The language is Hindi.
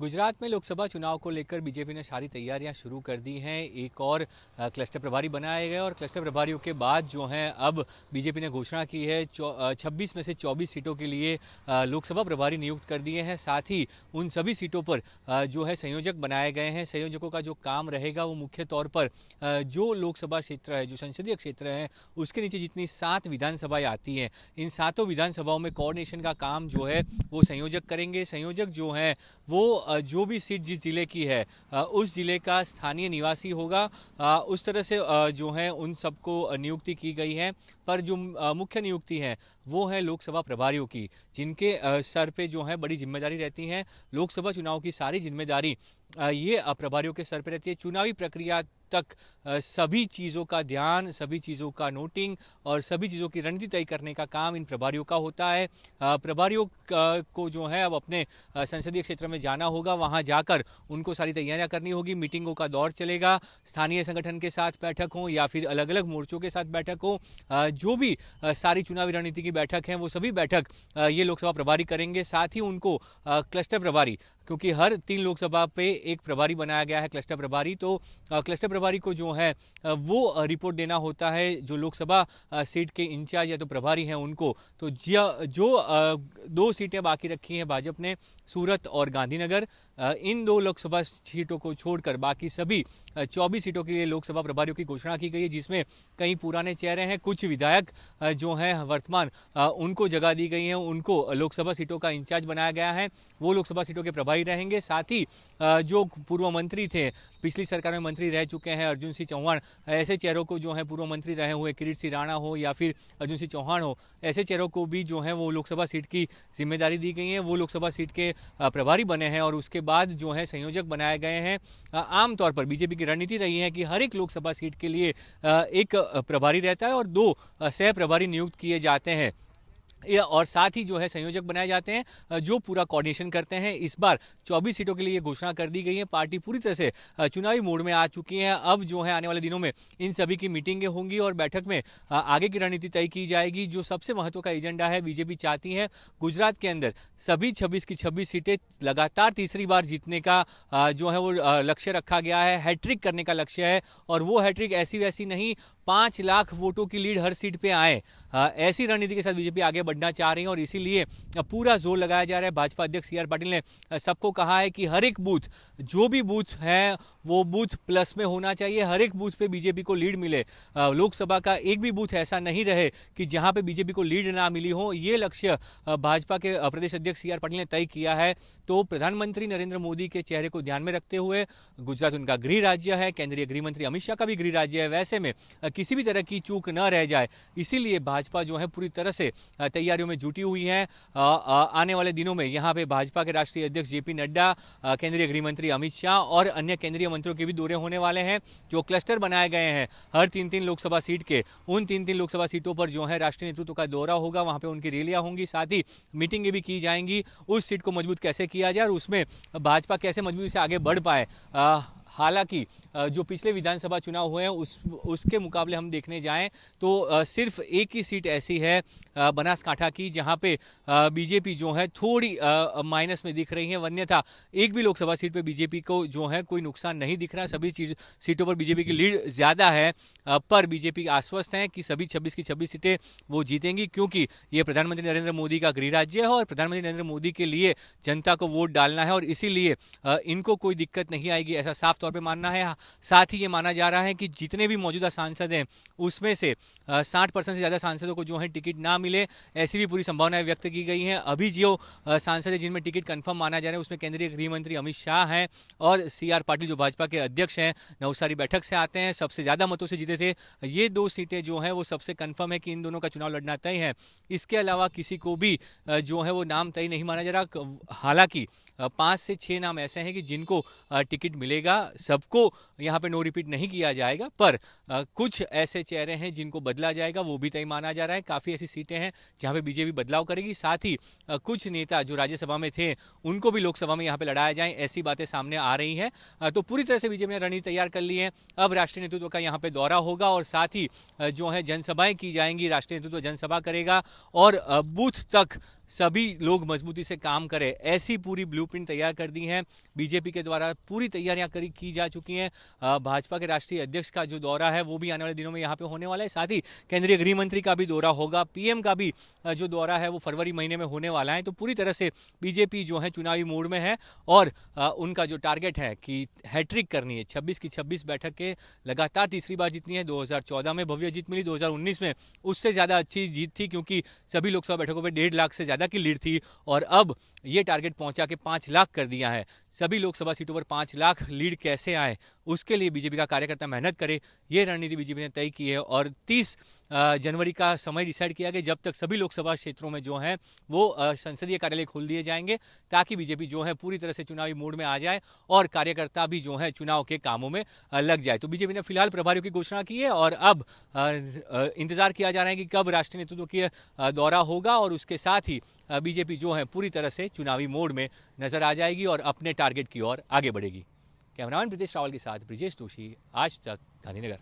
गुजरात में लोकसभा चुनाव को लेकर बीजेपी ने सारी तैयारियां शुरू कर दी हैं। एक और क्लस्टर प्रभारी बनाए गए और क्लस्टर प्रभारियों के बाद जो है अब बीजेपी ने घोषणा की है 26 में से 24 सीटों के लिए लोकसभा प्रभारी नियुक्त कर दिए हैं। साथ ही उन सभी सीटों पर जो है संयोजक बनाए गए हैं। संयोजकों का जो काम रहेगा वो मुख्य तौर पर जो लोकसभा क्षेत्र है, जो संसदीय क्षेत्र है, उसके नीचे जितनी 7 विधानसभाएं आती हैं, इन 7 विधानसभाओं में कोऑर्डिनेशन का काम जो है वो संयोजक करेंगे। संयोजक जो है वो जो भी सीट जिस जिले की है उस जिले का स्थानीय निवासी होगा। उस तरह से जो है उन सबको नियुक्ति की गई है। पर जो मुख्य नियुक्ति है वो है लोकसभा प्रभारियों की, जिनके सर पे जो है बड़ी जिम्मेदारी रहती है। लोकसभा चुनाव की सारी जिम्मेदारी ये प्रभारियों के सर पे रहती है। चुनावी प्रक्रिया तक सभी चीज़ों का ध्यान, सभी चीज़ों का नोटिंग और सभी चीज़ों की रणनीति तय करने का काम इन प्रभारियों का होता है। प्रभारियों को जो है अब अपने संसदीय क्षेत्र में जाना होगा, वहां जाकर उनको सारी तैयारियां करनी होगी। मीटिंगों का दौर चलेगा, स्थानीय संगठन के साथ बैठक हो या फिर अलग अलग मोर्चों के साथ बैठक हो, जो भी सारी चुनावी रणनीति की बैठक है वो सभी बैठक ये लोकसभा प्रभारी करेंगे। साथ ही उनको क्लस्टर प्रभारी, क्योंकि हर 3 लोकसभा पे एक प्रभारी बनाया गया है क्लस्टर प्रभारी, तो क्लस्टर प्रभारी को जो है वो रिपोर्ट देना होता है जो लोकसभा सीट के इंचार्ज या तो प्रभारी हैं उनको। तो जो 2 सीटें बाकी रखी हैं भाजपा ने, सूरत और गांधीनगर, इन 2 लोकसभा सीटों को छोड़कर बाकी सभी 24 सीटों के लिए लोकसभा प्रभारियों की घोषणा की गई है, जिसमें कई पुराने चेहरे हैं, कुछ विधायक जो हैं वर्तमान उनको जगह दी गई है, उनको लोकसभा सीटों का इंचार्ज बनाया गया है, वो लोकसभा सीटों के प्रभारी रहेंगे। साथ ही जो पूर्व मंत्री थे, पिछली सरकार में मंत्री रह चुके हैं, अर्जुन सिंह चौहान, ऐसे चेहरों को जो है पूर्व मंत्री रहे हुए किरीट सिंह राणा हो या फिर अर्जुन सिंह चौहान हो, ऐसे चेहरों को भी जो है वो लोकसभा सीट की जिम्मेदारी दी गई है। वो लोकसभा सीट के प्रभारी बने हैं और उसके बाद जो है संयोजक बनाए गए हैं। आमतौर पर बीजेपी की रणनीति रही है कि हर एक लोकसभा सीट के लिए एक प्रभारी रहता है और 2 सह प्रभारी नियुक्त किए जाते हैं और साथ ही जो है संयोजक बनाए जाते हैं जो पूरा कोऑर्डिनेशन करते हैं। इस बार 24 सीटों के लिए घोषणा कर दी गई है। पार्टी पूरी तरह से चुनावी मोड में आ चुकी है। अब जो है आने वाले दिनों में इन सभी की मीटिंगें होंगी और बैठक में आगे की रणनीति तय की जाएगी। जो सबसे महत्व का एजेंडा है, बीजेपी चाहती है गुजरात के अंदर सभी 26 की 26 सीटें लगातार तीसरी बार जीतने का जो है वो लक्ष्य रखा गया है। हैट्रिक करने का लक्ष्य है और वो हैट्रिक ऐसी वैसी नहीं, 5 लाख वोटों की लीड हर सीट पे आए, ऐसी रणनीति के साथ बीजेपी आगे बढ़ना चाह रही है और इसीलिए पूरा जोर लगाया जा रहा है। भाजपा अध्यक्ष CR पाटिल ने सबको कहा है कि हर एक बूथ, जो भी बूथ है वो बूथ प्लस में होना चाहिए, हर एक बूथ पे बीजेपी को लीड मिले। लोकसभा का एक भी बूथ ऐसा नहीं रहे कि जहां पे बीजेपी को लीड ना मिली हो। ये लक्ष्य भाजपा के प्रदेश अध्यक्ष CR पाटिल ने तय किया है। तो प्रधानमंत्री नरेंद्र मोदी के चेहरे को ध्यान में रखते हुए, गुजरात उनका गृह राज्य है, केंद्रीय गृह मंत्री अमित शाह का भी गृह राज्य है, वैसे में किसी भी तरह की चूक न रह जाए, इसीलिए भाजपा जो है पूरी तरह से तैयारियों में जुटी हुई है। आने वाले दिनों में यहाँ पे भाजपा के राष्ट्रीय अध्यक्ष JP नड्डा, केंद्रीय गृह मंत्री अमित शाह और अन्य केंद्रीय मंत्रियों के भी दौरे होने वाले हैं। जो क्लस्टर बनाए गए हैं हर 3-3 लोकसभा सीट के, उन 3-3 लोकसभा सीटों पर जो है राष्ट्रीय नेतृत्व का दौरा होगा, वहां पे उनकी रैलियां होंगी, साथ ही मीटिंगें भी की जाएंगी। उस सीट को मजबूत कैसे किया जाए और उसमें भाजपा कैसे मजबूती से आगे बढ़ पाए। हालांकि जो पिछले विधानसभा चुनाव हुए हैं उसके मुकाबले हम देखने जाएं तो सिर्फ एक ही सीट ऐसी है बनासकांठा की, जहां पे बीजेपी जो है थोड़ी माइनस में दिख रही है। अन्यथा एक भी लोकसभा सीट पे बीजेपी को जो है कोई नुकसान नहीं दिख रहा। सभी सीटों पर बीजेपी की लीड ज्यादा है, पर बीजेपी आश्वस्त है कि सभी 26 की 26 सीटें वो जीतेंगी, क्योंकि ये प्रधानमंत्री नरेंद्र मोदी का गृह राज्य है और प्रधानमंत्री नरेंद्र मोदी के लिए जनता को वोट डालना है और इसीलिए इनको कोई दिक्कत नहीं आएगी, ऐसा साफ तौर पे मानना है। साथ ही ये माना जा रहा है कि जितने भी मौजूदा सांसद हैं उसमें से 60% से ज्यादा सांसदों को जो है टिकट ना मिले, ऐसी भी पूरी संभावनाएं व्यक्त की गई हैं। अभी जो सांसद है जिनमें टिकट कंफर्म माना जा रहा है उसमें केंद्रीय गृह मंत्री अमित शाह हैं और CR पाटिल जो भाजपा के अध्यक्ष हैं, नवसारी बैठक से आते हैं, सबसे ज्यादा मतों से जीते थे। ये 2 सीटें जो है वो सबसे कंफर्म है कि इन दोनों का चुनाव लड़ना तय है। इसके अलावा किसी को भी जो है वो नाम तय नहीं माना जा रहा। हालांकि 5 से 6 नाम ऐसे हैं कि जिनको टिकट मिलेगा। सबको यहाँ पे नो रिपीट नहीं किया जाएगा, पर कुछ ऐसे चेहरे हैं जिनको बदला जाएगा, वो भी तय माना जा रहा है। काफी ऐसी सीटें हैं जहां पे बीजेपी बदलाव करेगी। साथ ही कुछ नेता जो राज्यसभा में थे उनको भी लोकसभा में यहाँ पे लड़ाया जाए, ऐसी बातें सामने आ रही हैं। तो पूरी तरह से बीजेपी ने रणनीति तैयार कर ली है। अब राष्ट्रीय नेतृत्व का यहाँ पे दौरा होगा और साथ ही जो है जनसभाएं की जाएंगी, राष्ट्रीय नेतृत्व जनसभा करेगा और बूथ तक सभी लोग मजबूती से काम करें, ऐसी पूरी ब्लूप्रिंट तैयार कर दी है बीजेपी के द्वारा। पूरी तैयारियां की जा चुकी हैं। भाजपा के राष्ट्रीय अध्यक्ष का जो दौरा है वो भी आने वाले दिनों में यहाँ पे होने वाला है। साथ ही केंद्रीय गृह मंत्री का भी दौरा होगा, पीएम का भी जो दौरा है वो फरवरी महीने में होने वाला है। तो पूरी तरह से बीजेपी जो है चुनावी मोड में है और उनका जो टारगेट है कि हैट्रिक करनी है, 26 की 26 बैठक के लगातार तीसरी बार जीतनी है। 2014 में भव्य जीत मिली, 2019 में उससे ज़्यादा अच्छी जीत थी क्योंकि सभी लोकसभा बैठकों पर 1.5 लाख से ज़्यादा की लीड थी और अब ये टारगेट पहुंचा के 5 लाख कर दिया है। सभी लोकसभा सीटों पर 5 लाख लीड कैसे आए उसके लिए बीजेपी का कार्यकर्ता मेहनत करे, ये रणनीति बीजेपी ने तय की है और 30 जनवरी का समय डिसाइड किया गया जब तक सभी लोकसभा क्षेत्रों में जो है वो संसदीय कार्यालय खोल दिए जाएंगे ताकि बीजेपी जो है पूरी तरह से चुनावी मोड में आ जाए और कार्यकर्ता भी जो है चुनाव के कामों में लग जाए। तो बीजेपी ने फिलहाल प्रभारियों की घोषणा की है और अब इंतजार किया जा रहा है कि कब राष्ट्रीय नेतृत्व की दौरा होगा और उसके साथ ही बीजेपी जो है पूरी तरह से चुनावी मोड में नजर आ जाएगी और अपने टारगेट की ओर आगे बढ़ेगी। कैमरामैन प्रीतेश रावल के साथ ब्रिजेश दोषी, आज तक, गांधीनगर।